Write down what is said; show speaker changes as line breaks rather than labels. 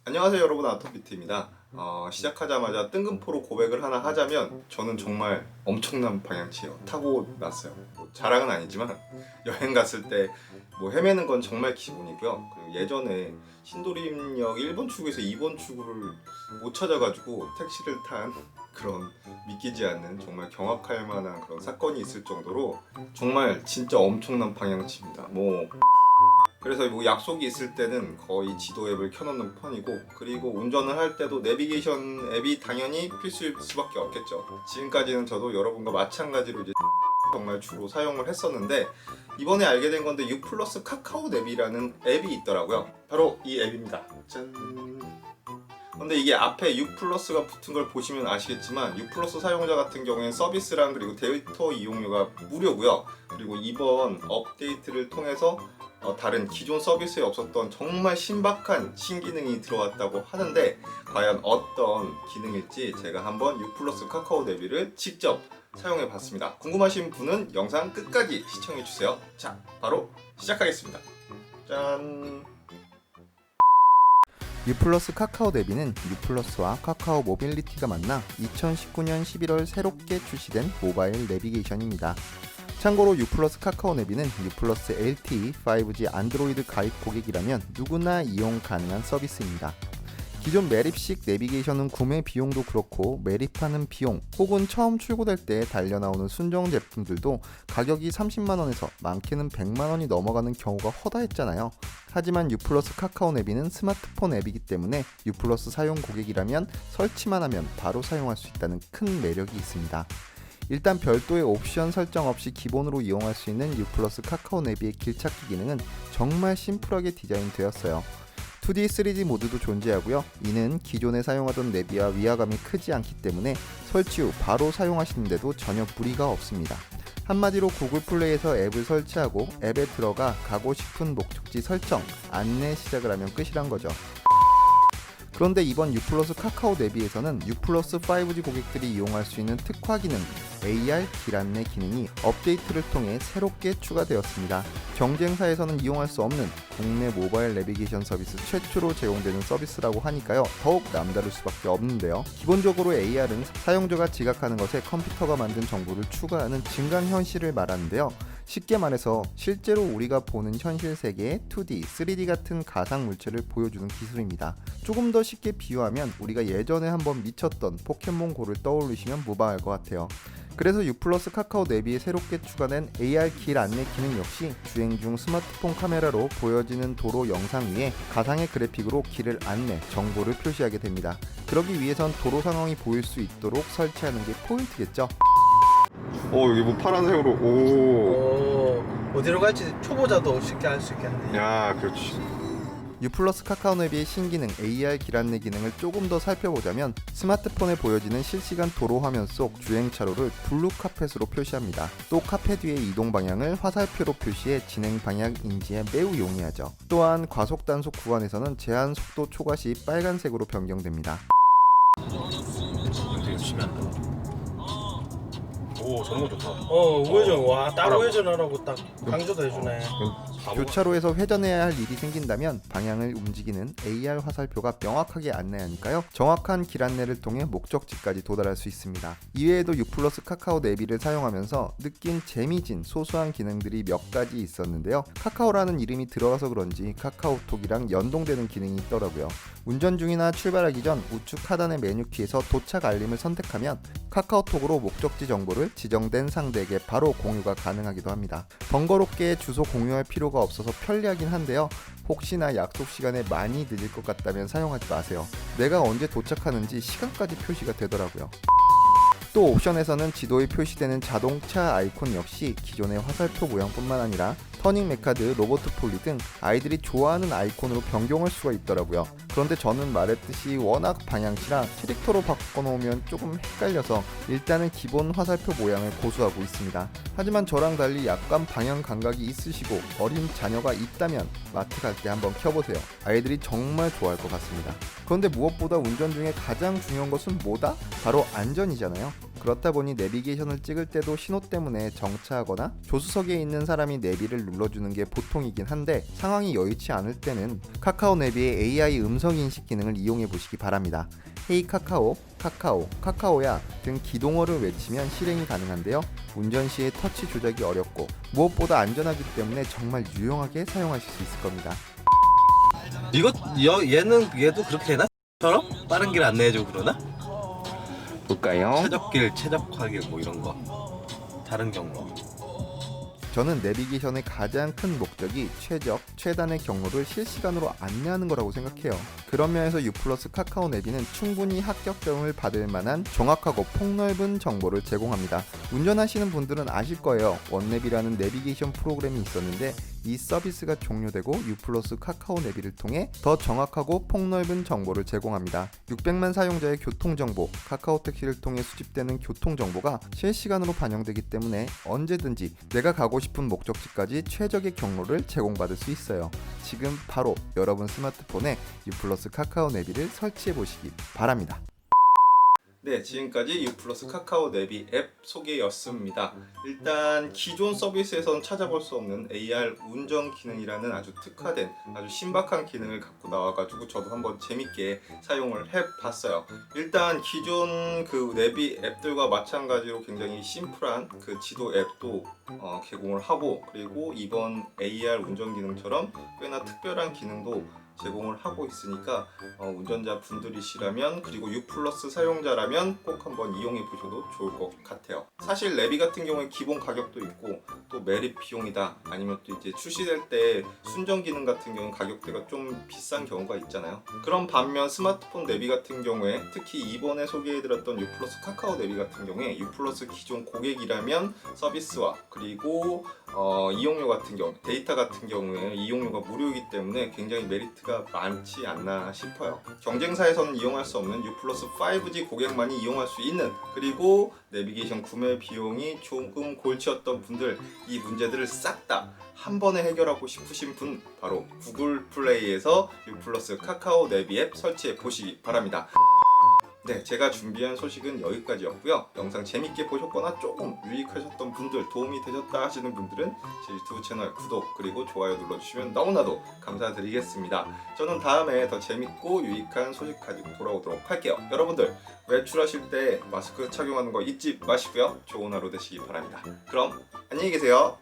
안녕하세요 여러분, 아토비트입니다. 시작하자마자 뜬금포로 고백을 하나 하자면 저는 정말 엄청난 방향치예요. 타고 났어요. 뭐 자랑은 아니지만 여행 갔을 때 뭐 헤매는 건 정말 기본이고요. 그리고 예전에 신도림역 1번 출구에서 2번 출구를 못 찾아가지고 택시를 탄 그런 믿기지 않는 정말 경악할 만한 그런 사건이 있을 정도로 정말 진짜 엄청난 방향치입니다. 그래서 뭐 약속이 있을 때는 거의 지도 앱을 켜놓는 편이고, 그리고 운전을 할 때도 내비게이션 앱이 당연히 필수일 수밖에 없겠죠. 지금까지는 저도 여러분과 마찬가지로 이제 정말 주로 사용을 했었는데, 이번에 알게 된 건데 U 플러스 카카오 앱이라는 앱이 있더라고요. 바로 이 앱입니다. 짠. 근데 이게 앞에 U 플러스가 붙은 걸 보시면 아시겠지만 U 플러스 사용자 같은 경우에는 서비스랑 그리고 데이터 이용료가 무료고요. 그리고 이번 업데이트를 통해서 다른 기존 서비스에 없었던 정말 신박한 신기능이 들어왔다고 하는데, 과연 어떤 기능일지 제가 한번 U 플러스 카카오 내비를 직접 사용해 봤습니다. 궁금하신 분은 영상 끝까지 시청해 주세요. 자, 바로 시작하겠습니다. 짠.
U+ 카카오 내비는 U+와 카카오 모빌리티가 만나 2019년 11월 새롭게 출시된 모바일 내비게이션입니다. 참고로 U+ 카카오 내비는 U+ LTE 5G 안드로이드 가입 고객이라면 누구나 이용 가능한 서비스입니다. 기존 매립식 내비게이션은 구매 비용도 그렇고 매립하는 비용 혹은 처음 출고될 때 달려나오는 순정 제품들도 가격이 30만원에서 많게는 100만원이 넘어가는 경우가 허다했잖아요. 하지만 U+ 카카오 내비는 스마트폰 앱이기 때문에 U+ 사용 고객이라면 설치만 하면 바로 사용할 수 있다는 큰 매력이 있습니다. 일단 별도의 옵션 설정 없이 기본으로 이용할 수 있는 U+ 카카오 내비의 길찾기 기능은 정말 심플하게 디자인되었어요. 2D, 3D 모드도 존재하고요. 이는 기존에 사용하던 내비와 위화감이 크지 않기 때문에 설치 후 바로 사용하시는데도 전혀 무리가 없습니다. 한마디로 구글 플레이에서 앱을 설치하고 앱에 들어가 가고 싶은 목적지 설정, 안내 시작을 하면 끝이란 거죠. 그런데 이번 U+ 카카오 내비에서는 U+ 5G 고객들이 이용할 수 있는 특화 기능 AR 길 안내 기능이 업데이트를 통해 새롭게 추가되었습니다. 경쟁사에서는 이용할 수 없는 국내 모바일 내비게이션 서비스 최초로 제공되는 서비스라고 하니까요, 더욱 남다를 수밖에 없는데요. 기본적으로 AR은 사용자가 지각하는 것에 컴퓨터가 만든 정보를 추가하는 증강현실을 말하는데요. 쉽게 말해서 실제로 우리가 보는 현실 세계의 2D, 3D 같은 가상 물체를 보여주는 기술입니다. 조금 더 쉽게 비유하면 우리가 예전에 한번 미쳤던 포켓몬고를 떠올리시면 무방할 것 같아요. 그래서 U+ 카카오 내비에 새롭게 추가된 AR 길 안내 기능 역시 주행 중 스마트폰 카메라로 보여지는 도로 영상 위에 가상의 그래픽으로 길을 안내, 정보를 표시하게 됩니다. 그러기 위해선 도로 상황이 보일 수 있도록 설치하는 게 포인트겠죠.
여기 뭐 파란색으로
어디로 갈지 초보자도 쉽게 할 수 있겠네.
야, 그렇지.
U+ 카카오 내비의 신기능 AR 길 안내 기능을 조금 더 살펴보자면, 스마트폰에 보여지는 실시간 도로 화면 속 주행 차로를 블루 카펫으로 표시합니다. 또 카펫 위의 이동 방향을 화살표로 표시해 진행 방향 인지에 매우 용이하죠. 또한 과속 단속 구간에서는 제한 속도 초과 시 빨간색으로 변경됩니다.
근데 열심히 한다. 오, 저런 거 좋다.
우회전. 와, 따로 우회전하라고 딱 강조도 해주네.
교차로에서 회전해야 할 일이 생긴다면 방향을 움직이는 AR 화살표가 명확하게 안내하니까요, 정확한 길 안내를 통해 목적지까지 도달할 수 있습니다. 이외에도 U+ 카카오 내비를 사용하면서 느낀 재미진 소소한 기능들이 몇 가지 있었는데요. 카카오라는 이름이 들어가서 그런지 카카오톡이랑 연동되는 기능이 있더라고요. 운전 중이나 출발하기 전 우측 하단의 메뉴키에서 도착 알림을 선택하면 카카오톡으로 목적지 정보를 지정된 상대에게 바로 공유가 가능하기도 합니다. 번거롭게 주소 공유할 필요가 없어서 편리하긴 한데요, 혹시나 약속 시간에 많이 늦을 것 같다면 사용하지 마세요. 내가 언제 도착하는지 시간까지 표시가 되더라고요. 또 옵션에서는 지도에 표시되는 자동차 아이콘 역시 기존의 화살표 모양뿐만 아니라 터닝 메카드, 로버트 폴리 등 아이들이 좋아하는 아이콘으로 변경할 수가 있더라고요. 그런데 저는 말했듯이 워낙 방향치라 캐릭터로 바꿔놓으면 조금 헷갈려서 일단은 기본 화살표 모양을 고수하고 있습니다. 하지만 저랑 달리 약간 방향 감각이 있으시고 어린 자녀가 있다면 마트 갈 때 한번 켜보세요. 아이들이 정말 좋아할 것 같습니다. 그런데 무엇보다 운전 중에 가장 중요한 것은 뭐다? 바로 안전이잖아요. 그렇다 보니 내비게이션을 찍을 때도 신호 때문에 정차하거나 조수석에 있는 사람이 내비를 눌러주는 게 보통이긴 한데 상황이 여의치 않을 때는 카카오 내비의 AI 음성 인식 기능을 이용해 보시기 바랍니다. 헤이 카카오, 카카오, 카카오야 등 기동어를 외치면 실행이 가능한데요. 운전 시에 터치 조작이 어렵고 무엇보다 안전하기 때문에 정말 유용하게 사용하실 수 있을 겁니다.
얘도 그렇게 되나? 처럼 빠른 길 안내해주고 그러나?
볼까요?
최적길, 최적화길 뭐 이런 거. 다른 경로.
저는 내비게이션의 가장 큰 목적이 최적, 최단의 경로를 실시간으로 안내하는 거라고 생각해요. 그런 면에서 U+ 카카오 내비는 충분히 합격점을 받을 만한 정확하고 폭넓은 정보를 제공합니다. 운전하시는 분들은 아실 거예요. 원내비라는 내비게이션 프로그램이 있었는데 이 서비스가 종료되고 U+ 카카오 내비를 통해 더 정확하고 폭넓은 정보를 제공합니다. 600만 사용자의 교통정보, 카카오 택시를 통해 수집되는 교통정보가 실시간으로 반영되기 때문에 언제든지 내가 가고 싶은 목적지까지 최적의 경로를 제공받을 수 있어요. 지금 바로 여러분 스마트폰에 U+ 카카오 내비를 설치해 보시기 바랍니다.
네, 지금까지 U+ 카카오 내비 앱 소개였습니다. 일단 기존 서비스에선 찾아볼 수 없는 AR 운전 기능이라는 아주 특화된 아주 신박한 기능을 갖고 나와가지고 저도 한번 재밌게 사용을 해봤어요. 일단 기존 그 내비 앱들과 마찬가지로 굉장히 심플한 그 지도 앱도 개공을 하고, 그리고 이번 AR 운전 기능처럼 꽤나 특별한 기능도 제공을 하고 있으니까 운전자 분들이시라면, 그리고 U+ 사용자라면 꼭 한번 이용해 보셔도 좋을 것 같아요. 사실 내비 같은 경우에 기본 가격도 있고 또 매립 비용이다, 아니면 또 이제 출시될 때 순정 기능 같은 경우는 가격대가 좀 비싼 경우가 있잖아요. 그런 반면 스마트폰 내비 같은 경우에, 특히 이번에 소개해드렸던 U+ 카카오 내비 같은 경우에 U+ 기존 고객이라면 서비스와 그리고 이용료 같은 경우, 데이터 같은 경우에 이용료가 무료이기 때문에 굉장히 메리트가 많지 않나 싶어요. 경쟁사에서는 이용할 수 없는 U+ 5G 고객만이 이용할 수 있는, 그리고 내비게이션 구매 비용이 조금 골치였던 분들, 이 문제들을 싹 다 한 번에 해결하고 싶으신 분, 바로 구글 플레이에서 U+ 카카오 내비 앱 설치해 보시기 바랍니다. 네, 제가 준비한 소식은 여기까지였고요. 영상 재밌게 보셨거나 조금 유익하셨던 분들, 도움이 되셨다 하시는 분들은 제 유튜브 채널 구독 그리고 좋아요 눌러주시면 너무나도 감사드리겠습니다. 저는 다음에 더 재밌고 유익한 소식 가지고 돌아오도록 할게요. 여러분들 외출하실 때 마스크 착용하는 거 잊지 마시고요. 좋은 하루 되시기 바랍니다. 그럼 안녕히 계세요.